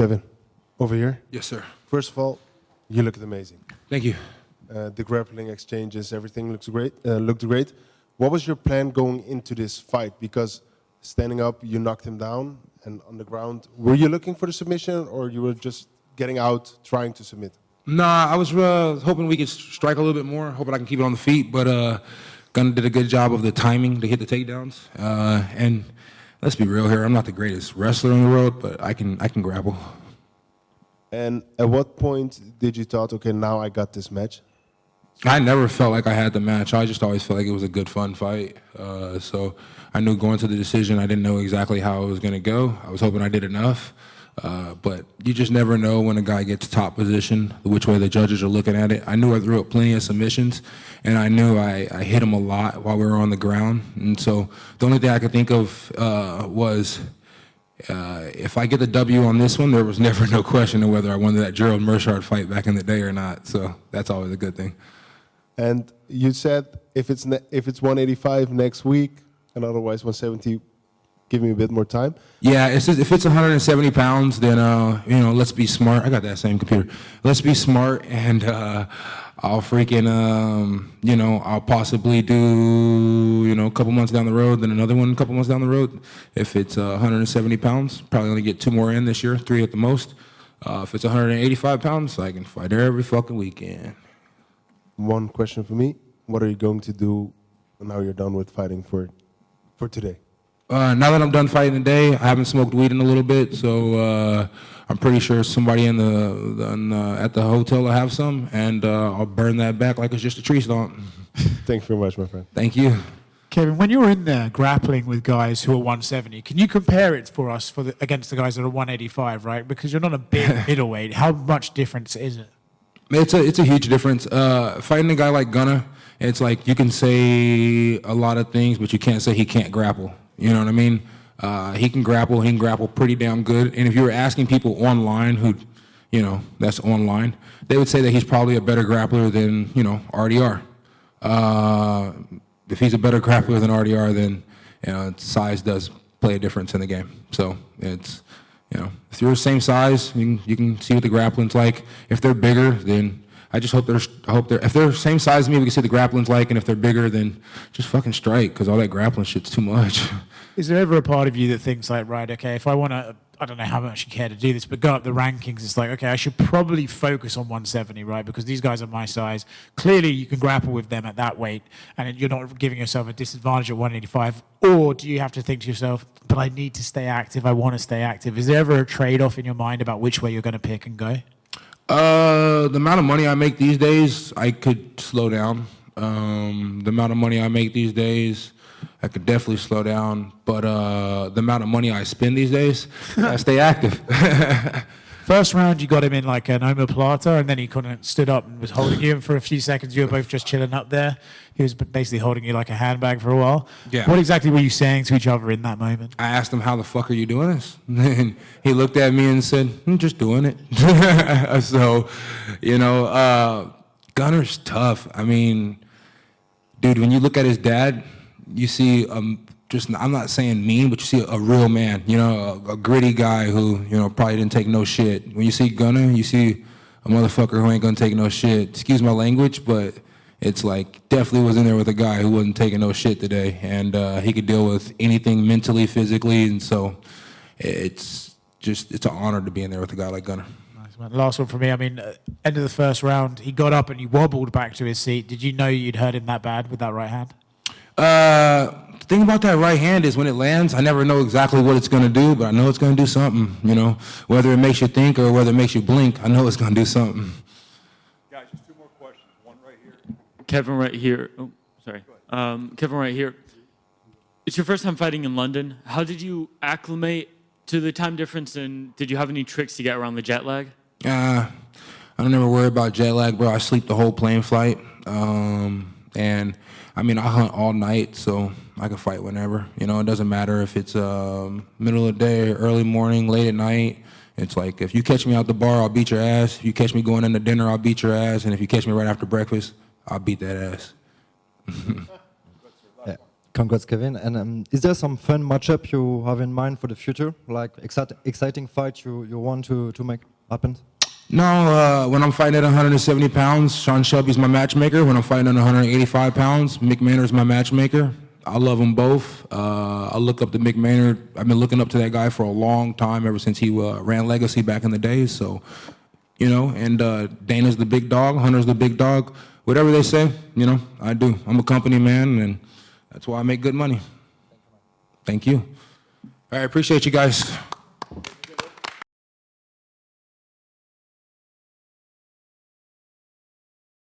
Kevin, over here. Yes, sir. First of all, you looked amazing. Thank you. The grappling exchanges, everything looks great. Looked great. What was your plan going into this fight? Because standing up, you knocked him down, and on the ground, were you looking for the submission, or you were just getting out, trying to submit? Nah, I was hoping we could strike a little bit more, hoping I can keep it on the feet, but Gunnar did a good job of the timing to hit the takedowns. And let's be real here, I'm not the greatest wrestler in the world, but I can grapple. And at what point did you thought, okay, now I got this match? I never felt like I had the match. I just always felt like it was a good, fun fight. So I knew going to the decision, I didn't know exactly how it was going to go. I was hoping I did enough. But you just never know when a guy gets top position, which way the judges are looking at it. I knew I threw up plenty of submissions, and I knew I hit him a lot while we were on the ground. And so the only thing I could think of was if I get the W on this one, there was never no question of whether I won that Gerald Mershard fight back in the day or not. So that's always a good thing. And you said if it's 185 next week, and otherwise 170, give me a bit more time. Yeah, it's just, if it's 170 pounds, then let's be smart. I got that same computer. Let's be smart, and I'll freaking I'll possibly do a couple months down the road, then another one a couple months down the road. If it's 170 pounds, probably only get 2 more in this year, 3 at the most. If it's 185 pounds, I can fight every fucking weekend. One question for me: what are you going to do now you're done with fighting for today? Now that I'm done fighting today, I haven't smoked weed in a little bit, so I'm pretty sure somebody at the hotel will have some, and I'll burn that back like it's just a tree stump. Thank you very much, my friend. Thank you. Kevin, when you're in there grappling with guys who are 170, can you compare it for us against the guys that are 185, right? Because you're not a big middleweight. How much difference is it? It's a huge difference. Fighting a guy like Gunnar, it's like you can say a lot of things, but you can't say he can't grapple. You know what I mean? He can grapple pretty damn good. And if you were asking people online who, that's online, they would say that he's probably a better grappler than, RDR. If he's a better grappler than RDR, then, size does play a difference in the game. So it's, if you're the same size, you can see what the grappling's like. If they're bigger, then I just hope if they're the same size as me, we can see the grappling's like, and if they're bigger, then just fucking strike, because all that grappling shit's too much. Is there ever a part of you that thinks like, right, okay, if I want to, I don't know how much you care to do this, but go up the rankings, it's like, okay, I should probably focus on 170, right? Because these guys are my size. Clearly, you can grapple with them at that weight, and you're not giving yourself a disadvantage at 185. Or do you have to think to yourself, but I need to stay active, I want to stay active? Is there ever a trade-off in your mind about which way you're going to pick and go? The amount of money I make these days, I could slow down. The amount of money I make these days, I could definitely slow down. But the amount of money I spend these days, I stay active. First round, you got him in like an omoplata, and then he kind of stood up and was holding you. And for a few seconds, you were both just chilling up there. He was basically holding you like a handbag for a while. Yeah. What exactly were you saying to each other in that moment? I asked him, how the fuck are you doing this? And he looked at me and said, I'm just doing it. So, Gunnar's tough. I mean, dude, when you look at his dad, you see I'm not saying mean, but you see a real man, a gritty guy who, probably didn't take no shit. When you see Gunnar, you see a motherfucker who ain't gonna take no shit. Excuse my language, but it's like, definitely was in there with a guy who wasn't taking no shit today. And he could deal with anything mentally, physically, and so it's an honor to be in there with a guy like Gunnar. Nice, man. Last one for me. I mean, end of the first round, he got up and he wobbled back to his seat. Did you know you'd hurt him that bad with that right hand? The thing about that right hand is when it lands, I never know exactly what it's going to do, but I know it's going to do something, Whether it makes you think or whether it makes you blink, I know it's going to do something. Guys, just 2 more questions. One right here. Kevin right here. Oh, sorry. Kevin right here. It's your first time fighting in London. How did you acclimate to the time difference, and did you have any tricks to get around the jet lag? I don't ever worry about jet lag, bro. I sleep the whole plane flight. And I mean, I hunt all night, so I can fight whenever. It doesn't matter if it's middle of the day, early morning, late at night. It's like, if you catch me out the bar, I'll beat your ass. If you catch me going into dinner, I'll beat your ass. And if you catch me right after breakfast, I'll beat that ass. Yeah. Congrats, Kevin. And is there some fun matchup you have in mind for the future, like exciting fight you want to make happen? No, when I'm fighting at 170 pounds, Sean Shelby's my matchmaker. When I'm fighting at 185 pounds, Mick Maynard's my matchmaker. I love them both. I look up to Mick Maynard. I've been looking up to that guy for a long time, ever since he ran Legacy back in the day. So, you know, and Dana's the big dog, Hunter's the big dog. Whatever they say, you know, I do. I'm a company man, and that's why I make good money. Thank you. All right, appreciate you guys.